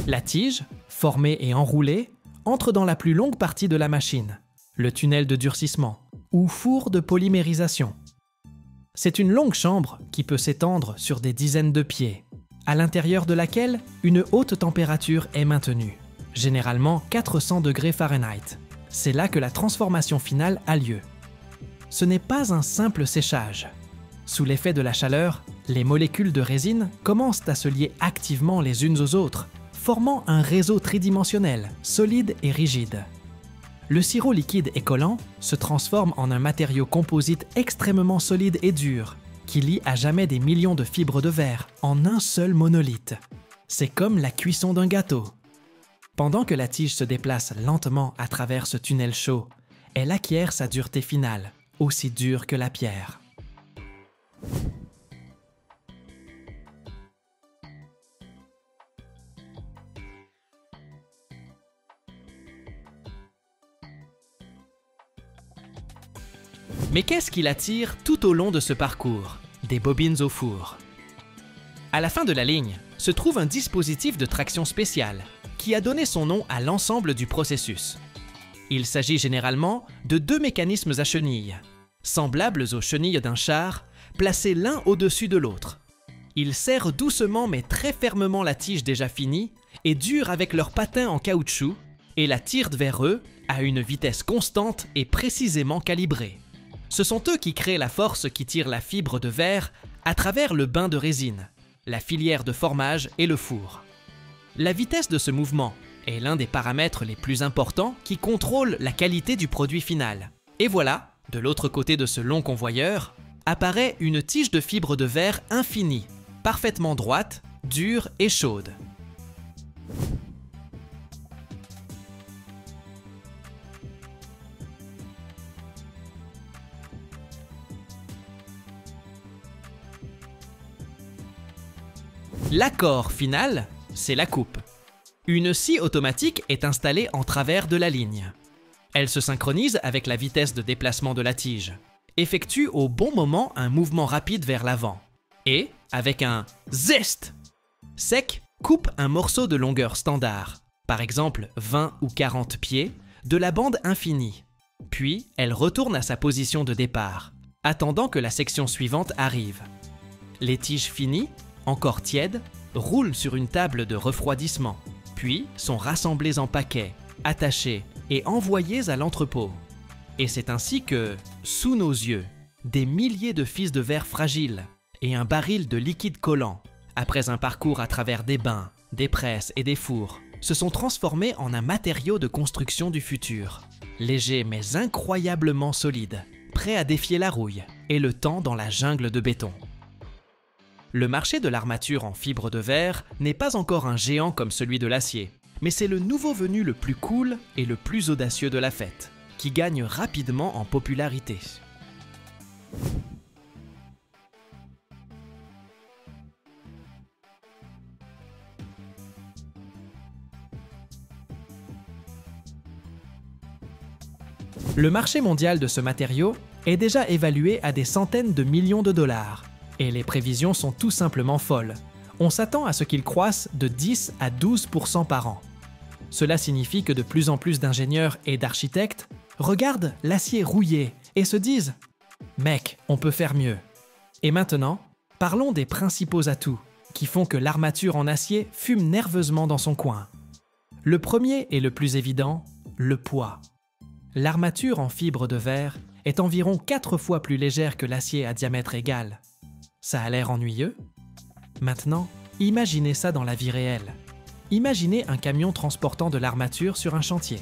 La tige, formée et enroulée, entre dans la plus longue partie de la machine, le tunnel de durcissement, ou four de polymérisation. C'est une longue chambre qui peut s'étendre sur des dizaines de pieds, à l'intérieur de laquelle une haute température est maintenue, généralement 400 degrés Fahrenheit. C'est là que la transformation finale a lieu. Ce n'est pas un simple séchage. Sous l'effet de la chaleur, les molécules de résine commencent à se lier activement les unes aux autres, formant un réseau tridimensionnel, solide et rigide. Le sirop liquide et collant se transforme en un matériau composite extrêmement solide et dur, qui lie à jamais des millions de fibres de verre en un seul monolithe. C'est comme la cuisson d'un gâteau. Pendant que la tige se déplace lentement à travers ce tunnel chaud, elle acquiert sa dureté finale, aussi dure que la pierre. Mais qu'est-ce qui l'attire tout au long de ce parcours? Des bobines au four. À la fin de la ligne se trouve un dispositif de traction spéciale qui a donné son nom à l'ensemble du processus. Il s'agit généralement de deux mécanismes à chenilles, semblables aux chenilles d'un char, placés l'un au-dessus de l'autre. Ils serrent doucement mais très fermement la tige déjà finie et durent avec leurs patins en caoutchouc et la tirent vers eux à une vitesse constante et précisément calibrée. Ce sont eux qui créent la force qui tire la fibre de verre à travers le bain de résine, la filière de formage et le four. La vitesse de ce mouvement est l'un des paramètres les plus importants qui contrôlent la qualité du produit final. Et voilà, de l'autre côté de ce long convoyeur, apparaît une tige de fibre de verre infinie, parfaitement droite, dure et chaude. L'accord final, c'est la coupe. Une scie automatique est installée en travers de la ligne. Elle se synchronise avec la vitesse de déplacement de la tige, effectue au bon moment un mouvement rapide vers l'avant et, avec un zest sec, coupe un morceau de longueur standard, par exemple 20 ou 40 pieds, de la bande infinie. Puis, elle retourne à sa position de départ, attendant que la section suivante arrive. Les tiges finies, encore tièdes, roulent sur une table de refroidissement, puis sont rassemblées en paquets, attachées et envoyées à l'entrepôt. Et c'est ainsi que, sous nos yeux, des milliers de fils de verre fragiles et un baril de liquide collant, après un parcours à travers des bains, des presses et des fours, se sont transformés en un matériau de construction du futur, léger mais incroyablement solide, prêt à défier la rouille et le temps dans la jungle de béton. Le marché de l'armature en fibre de verre n'est pas encore un géant comme celui de l'acier, mais c'est le nouveau venu le plus cool et le plus audacieux de la fête, qui gagne rapidement en popularité. Le marché mondial de ce matériau est déjà évalué à des centaines de millions de dollars. Et les prévisions sont tout simplement folles. On s'attend à ce qu'il croisse de 10 à 12% par an. Cela signifie que de plus en plus d'ingénieurs et d'architectes regardent l'acier rouillé et se disent « Mec, on peut faire mieux ». Et maintenant, parlons des principaux atouts qui font que l'armature en acier fume nerveusement dans son coin. Le premier et le plus évident, le poids. L'armature en fibre de verre est environ 4 fois plus légère que l'acier à diamètre égal. Ça a l'air ennuyeux? Maintenant, imaginez ça dans la vie réelle. Imaginez un camion transportant de l'armature sur un chantier.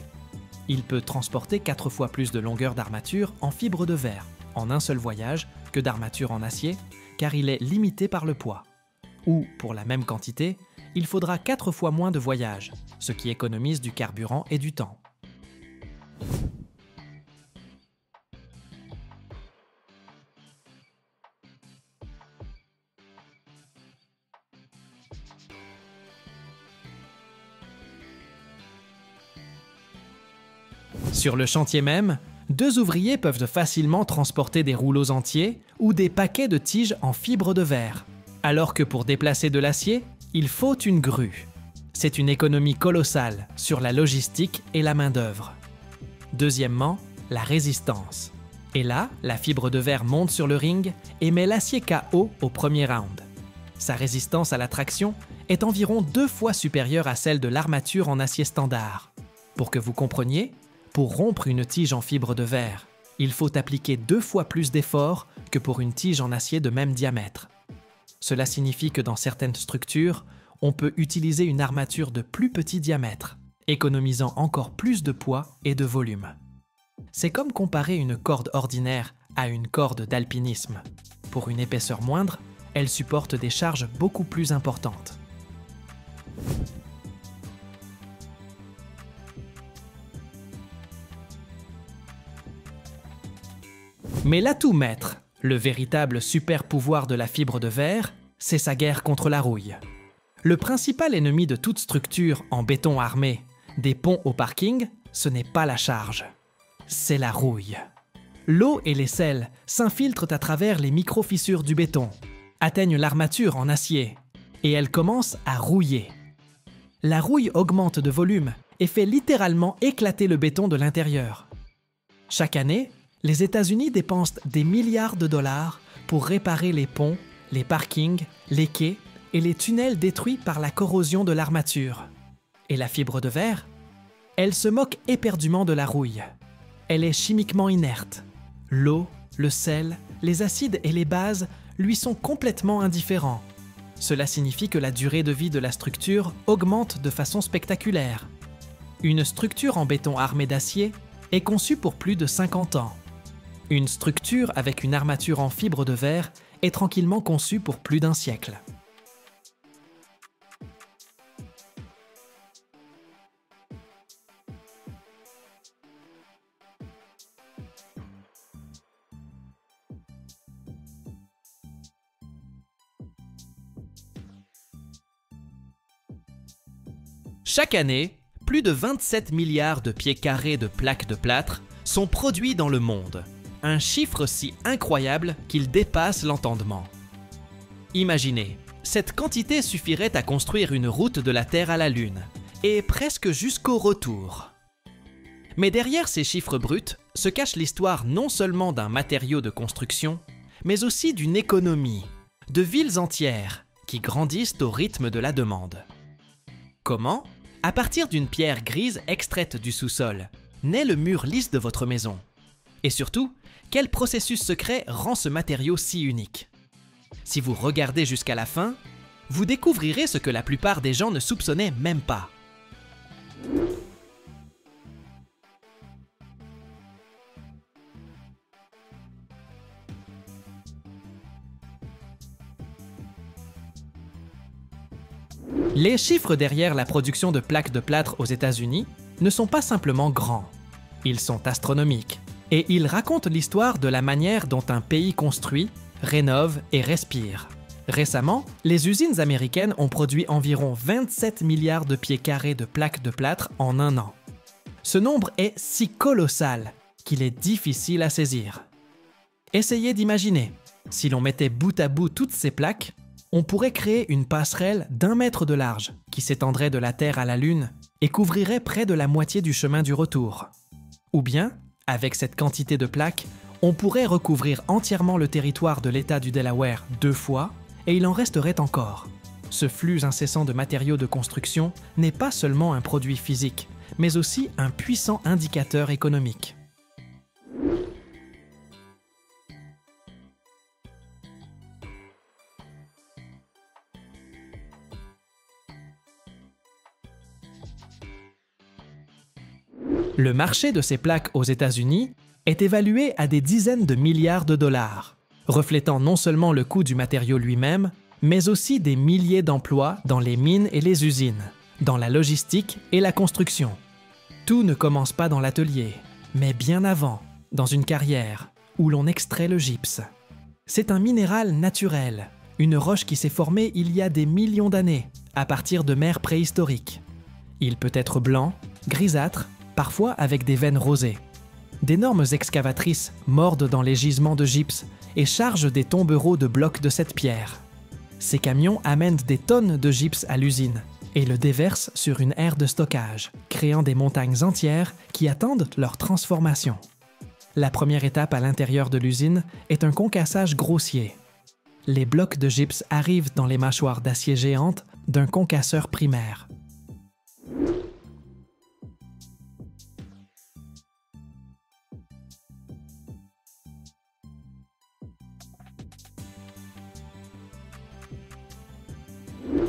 Il peut transporter 4 fois plus de longueur d'armature en fibre de verre, en un seul voyage, que d'armature en acier, car il est limité par le poids. Ou, pour la même quantité, il faudra 4 fois moins de voyages, ce qui économise du carburant et du temps. Sur le chantier même, 2 ouvriers peuvent facilement transporter des rouleaux entiers ou des paquets de tiges en fibre de verre, alors que pour déplacer de l'acier, il faut une grue. C'est une économie colossale sur la logistique et la main-d'œuvre. Deuxièmement, la résistance. Et là, la fibre de verre monte sur le ring et met l'acier KO au premier round. Sa résistance à la traction est environ 2 fois supérieure à celle de l'armature en acier standard. Pour que vous compreniez, pour rompre une tige en fibre de verre, il faut appliquer 2 fois plus d'efforts que pour une tige en acier de même diamètre. Cela signifie que dans certaines structures, on peut utiliser une armature de plus petit diamètre, économisant encore plus de poids et de volume. C'est comme comparer une corde ordinaire à une corde d'alpinisme. Pour une épaisseur moindre, elle supporte des charges beaucoup plus importantes. Mais l'atout maître, le véritable super pouvoir de la fibre de verre, c'est sa guerre contre la rouille. Le principal ennemi de toute structure en béton armé, des ponts au parking, ce n'est pas la charge, c'est la rouille. L'eau et les sels s'infiltrent à travers les micro-fissures du béton, atteignent l'armature en acier, et elle commence à rouiller. La rouille augmente de volume et fait littéralement éclater le béton de l'intérieur. Chaque année, les États-Unis dépensent des milliards de dollars pour réparer les ponts, les parkings, les quais et les tunnels détruits par la corrosion de l'armature. Et la fibre de verre? Elle se moque éperdument de la rouille. Elle est chimiquement inerte. L'eau, le sel, les acides et les bases lui sont complètement indifférents. Cela signifie que la durée de vie de la structure augmente de façon spectaculaire. Une structure en béton armé d'acier est conçue pour plus de 50 ans. Une structure avec une armature en fibre de verre est tranquillement conçue pour plus d'1 siècle. Chaque année, plus de 27 milliards de pieds carrés de plaques de plâtre sont produits dans le monde. Un chiffre si incroyable qu'il dépasse l'entendement. Imaginez, cette quantité suffirait à construire une route de la Terre à la Lune, et presque jusqu'au retour. Mais derrière ces chiffres bruts se cache l'histoire non seulement d'un matériau de construction, mais aussi d'une économie, de villes entières qui grandissent au rythme de la demande. Comment? À partir d'une pierre grise extraite du sous-sol, naît le mur lisse de votre maison. Et surtout, quel processus secret rend ce matériau si unique? Si vous regardez jusqu'à la fin, vous découvrirez ce que la plupart des gens ne soupçonnaient même pas. Les chiffres derrière la production de plaques de plâtre aux États-Unis ne sont pas simplement grands. Ils sont astronomiques. Et ils racontent l'histoire de la manière dont un pays construit, rénove et respire. Récemment, les usines américaines ont produit environ 27 milliards de pieds carrés de plaques de plâtre en 1 an. Ce nombre est si colossal qu'il est difficile à saisir. Essayez d'imaginer, si l'on mettait bout à bout toutes ces plaques, on pourrait créer une passerelle d'1 mètre de large qui s'étendrait de la Terre à la Lune et couvrirait près de la moitié du chemin du retour. Ou bien, avec cette quantité de plaques, on pourrait recouvrir entièrement le territoire de l'État du Delaware 2 fois et il en resterait encore. Ce flux incessant de matériaux de construction n'est pas seulement un produit physique, mais aussi un puissant indicateur économique. Le marché de ces plaques aux États-Unis est évalué à des dizaines de milliards de dollars, reflétant non seulement le coût du matériau lui-même, mais aussi des milliers d'emplois dans les mines et les usines, dans la logistique et la construction. Tout ne commence pas dans l'atelier, mais bien avant, dans une carrière, où l'on extrait le gypse. C'est un minéral naturel, une roche qui s'est formée il y a des millions d'années, à partir de mers préhistoriques. Il peut être blanc, grisâtre, parfois avec des veines rosées. D'énormes excavatrices mordent dans les gisements de gypse et chargent des tombereaux de blocs de cette pierre. Ces camions amènent des tonnes de gypse à l'usine et le déversent sur une aire de stockage, créant des montagnes entières qui attendent leur transformation. La première étape à l'intérieur de l'usine est un concassage grossier. Les blocs de gypse arrivent dans les mâchoires d'acier géantes d'un concasseur primaire.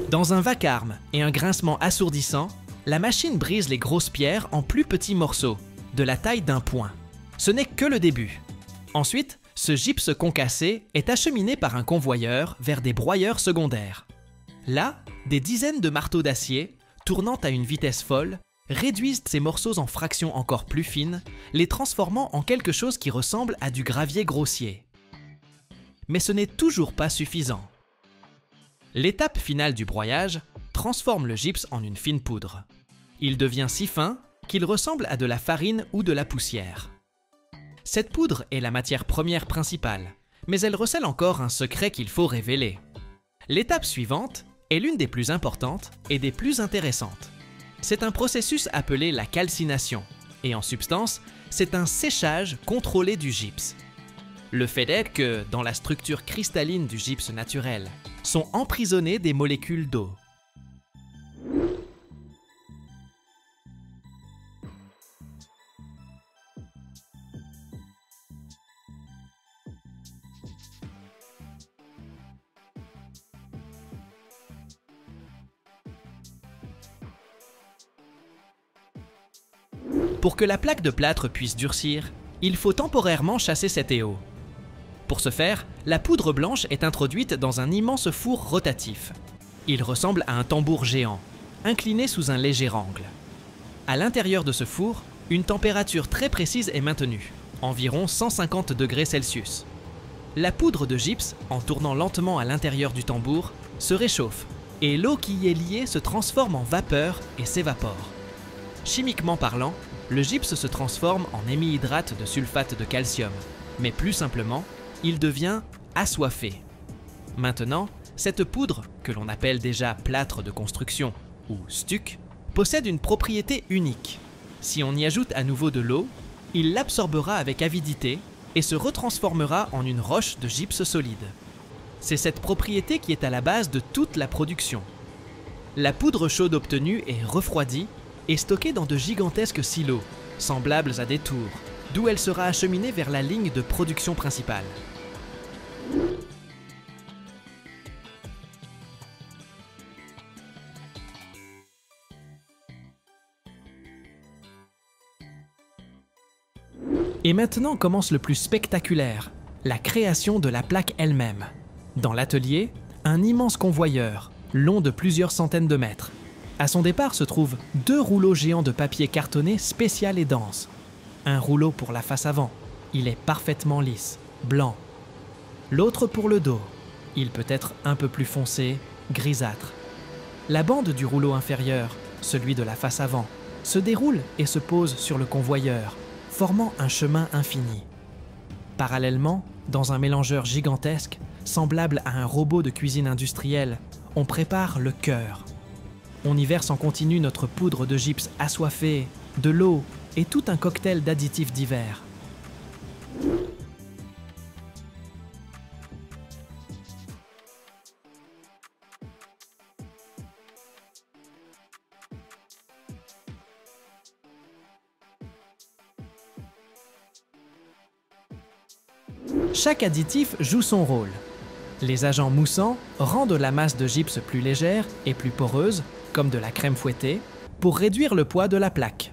Dans un vacarme et un grincement assourdissant, la machine brise les grosses pierres en plus petits morceaux, de la taille d'un poing. Ce n'est que le début. Ensuite, ce gypse concassé est acheminé par un convoyeur vers des broyeurs secondaires. Là, des dizaines de marteaux d'acier, tournant à une vitesse folle, réduisent ces morceaux en fractions encore plus fines, les transformant en quelque chose qui ressemble à du gravier grossier. Mais ce n'est toujours pas suffisant. L'étape finale du broyage transforme le gypse en une fine poudre. Il devient si fin qu'il ressemble à de la farine ou de la poussière. Cette poudre est la matière première principale, mais elle recèle encore un secret qu'il faut révéler. L'étape suivante est l'une des plus importantes et des plus intéressantes. C'est un processus appelé la calcination, et en substance, c'est un séchage contrôlé du gypse. Le fait est que, dans la structure cristalline du gypse naturel, sont emprisonnées des molécules d'eau. Pour que la plaque de plâtre puisse durcir, il faut temporairement chasser cette eau. Pour ce faire, la poudre blanche est introduite dans un immense four rotatif. Il ressemble à un tambour géant, incliné sous un léger angle. À l'intérieur de ce four, une température très précise est maintenue, environ 150 degrés Celsius. La poudre de gypse, en tournant lentement à l'intérieur du tambour, se réchauffe et l'eau qui y est liée se transforme en vapeur et s'évapore. Chimiquement parlant, le gypse se transforme en hémihydrate de sulfate de calcium, mais plus simplement, il devient assoiffé. Maintenant, cette poudre, que l'on appelle déjà plâtre de construction ou stuc, possède une propriété unique. Si on y ajoute à nouveau de l'eau, il l'absorbera avec avidité et se retransformera en une roche de gypse solide. C'est cette propriété qui est à la base de toute la production. La poudre chaude obtenue est refroidie et stockée dans de gigantesques silos, semblables à des tours, d'où elle sera acheminée vers la ligne de production principale. Et maintenant commence le plus spectaculaire, la création de la plaque elle-même. Dans l'atelier, un immense convoyeur, long de plusieurs centaines de mètres. À son départ se trouvent 2 rouleaux géants de papier cartonné spécial et dense. Un rouleau pour la face avant, il est parfaitement lisse, blanc. L'autre pour le dos, il peut être un peu plus foncé, grisâtre. La bande du rouleau inférieur, celui de la face avant, se déroule et se pose sur le convoyeur, formant un chemin infini. Parallèlement, dans un mélangeur gigantesque, semblable à un robot de cuisine industrielle, on prépare le cœur. On y verse en continu notre poudre de gypse assoiffée, de l'eau et tout un cocktail d'additifs divers. Chaque additif joue son rôle. Les agents moussants rendent la masse de gypse plus légère et plus poreuse, comme de la crème fouettée, pour réduire le poids de la plaque.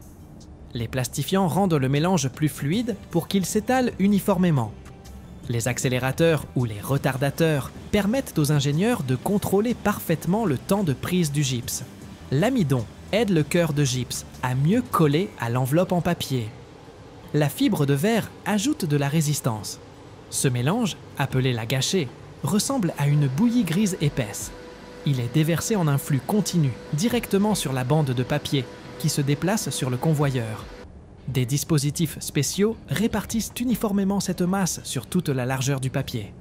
Les plastifiants rendent le mélange plus fluide pour qu'il s'étale uniformément. Les accélérateurs ou les retardateurs permettent aux ingénieurs de contrôler parfaitement le temps de prise du gypse. L'amidon aide le cœur de gypse à mieux coller à l'enveloppe en papier. La fibre de verre ajoute de la résistance. Ce mélange, appelé la gâchée, ressemble à une bouillie grise épaisse. Il est déversé en un flux continu, directement sur la bande de papier, qui se déplace sur le convoyeur. Des dispositifs spéciaux répartissent uniformément cette masse sur toute la largeur du papier.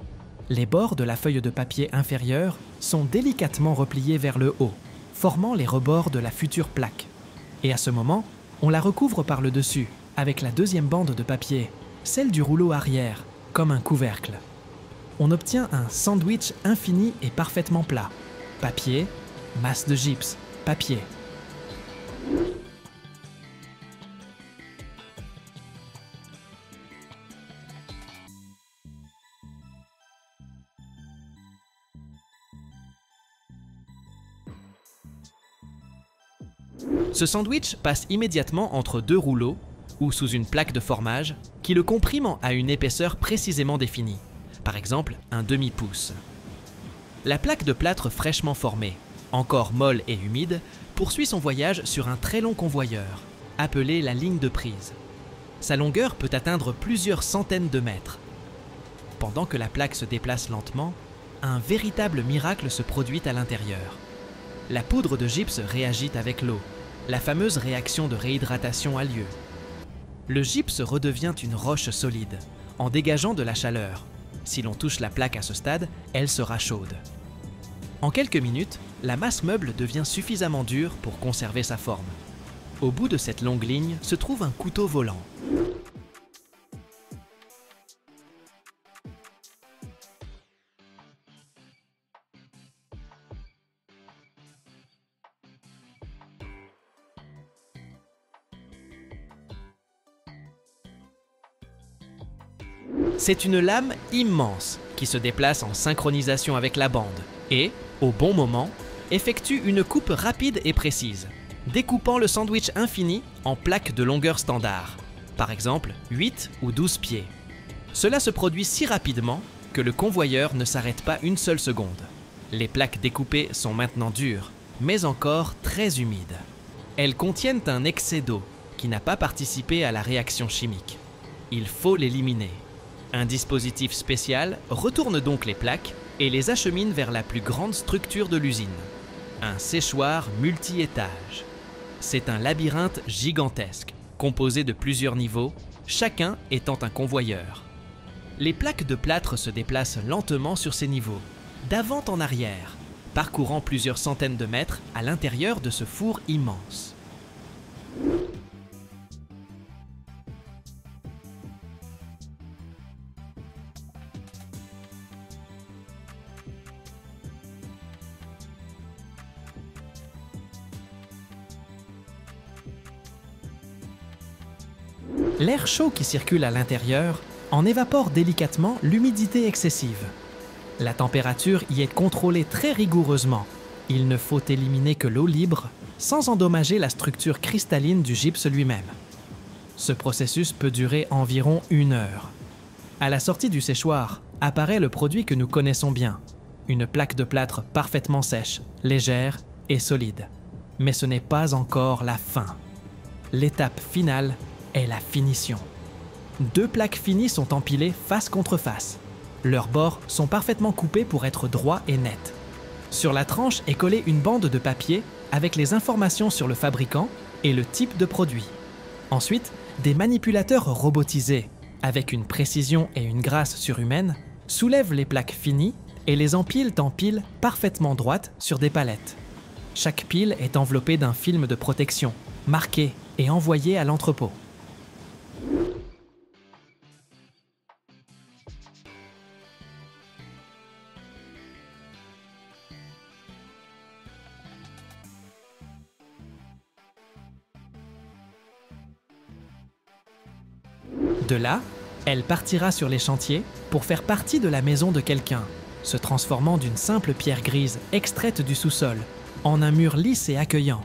Les bords de la feuille de papier inférieure sont délicatement repliés vers le haut, formant les rebords de la future plaque. Et à ce moment, on la recouvre par le dessus, avec la deuxième bande de papier, celle du rouleau arrière, comme un couvercle. On obtient un sandwich infini et parfaitement plat. Papier, masse de gypse, papier. Ce sandwich passe immédiatement entre deux rouleaux ou sous une plaque de formage qui le comprime à une épaisseur précisément définie, par exemple un demi-pouce. La plaque de plâtre fraîchement formée, encore molle et humide, poursuit son voyage sur un très long convoyeur, appelé la ligne de prise. Sa longueur peut atteindre plusieurs centaines de mètres. Pendant que la plaque se déplace lentement, un véritable miracle se produit à l'intérieur. La poudre de gypse réagit avec l'eau. La fameuse réaction de réhydratation a lieu. Le gypse redevient une roche solide, en dégageant de la chaleur. Si l'on touche la plaque à ce stade, elle sera chaude. En quelques minutes, la masse meuble devient suffisamment dure pour conserver sa forme. Au bout de cette longue ligne se trouve un couteau volant. C'est une lame immense qui se déplace en synchronisation avec la bande et, au bon moment, effectue une coupe rapide et précise, découpant le sandwich infini en plaques de longueur standard, par exemple 8 ou 12 pieds. Cela se produit si rapidement que le convoyeur ne s'arrête pas une seule seconde. Les plaques découpées sont maintenant dures, mais encore très humides. Elles contiennent un excès d'eau qui n'a pas participé à la réaction chimique. Il faut l'éliminer. Un dispositif spécial retourne donc les plaques et les achemine vers la plus grande structure de l'usine, un séchoir multi-étages. C'est un labyrinthe gigantesque, composé de plusieurs niveaux, chacun étant un convoyeur. Les plaques de plâtre se déplacent lentement sur ces niveaux, d'avant en arrière, parcourant plusieurs centaines de mètres à l'intérieur de ce four immense. L'air chaud qui circule à l'intérieur en évapore délicatement l'humidité excessive. La température y est contrôlée très rigoureusement. Il ne faut éliminer que l'eau libre sans endommager la structure cristalline du gypse lui-même. Ce processus peut durer environ 1 heure. À la sortie du séchoir apparaît le produit que nous connaissons bien, une plaque de plâtre parfaitement sèche, légère et solide. Mais ce n'est pas encore la fin. L'étape finale est la finition. 2 plaques finies sont empilées face contre face. Leurs bords sont parfaitement coupés pour être droits et nets. Sur la tranche est collée une bande de papier avec les informations sur le fabricant et le type de produit. Ensuite, des manipulateurs robotisés, avec une précision et une grâce surhumaines, soulèvent les plaques finies et les empilent en piles parfaitement droites sur des palettes. Chaque pile est enveloppée d'un film de protection, marqué et envoyé à l'entrepôt. De là, elle partira sur les chantiers pour faire partie de la maison de quelqu'un, se transformant d'une simple pierre grise extraite du sous-sol en un mur lisse et accueillant.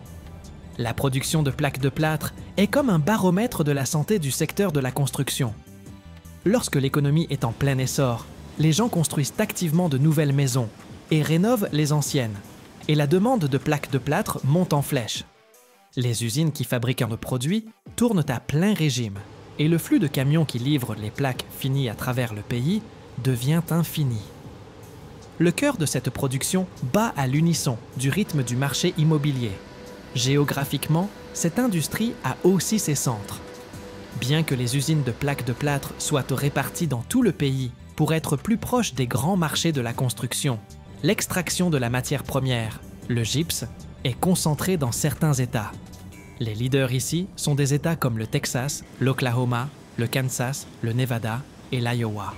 La production de plaques de plâtre est comme un baromètre de la santé du secteur de la construction. Lorsque l'économie est en plein essor, les gens construisent activement de nouvelles maisons et rénovent les anciennes, et la demande de plaques de plâtre monte en flèche. Les usines qui fabriquent nos produits tournent à plein régime, et le flux de camions qui livrent les plaques finies à travers le pays devient infini. Le cœur de cette production bat à l'unisson du rythme du marché immobilier. Géographiquement, cette industrie a aussi ses centres. Bien que les usines de plaques de plâtre soient réparties dans tout le pays pour être plus proches des grands marchés de la construction, l'extraction de la matière première, le gypse, est concentrée dans certains États. Les leaders ici sont des États comme le Texas, l'Oklahoma, le Kansas, le Nevada et l'Iowa.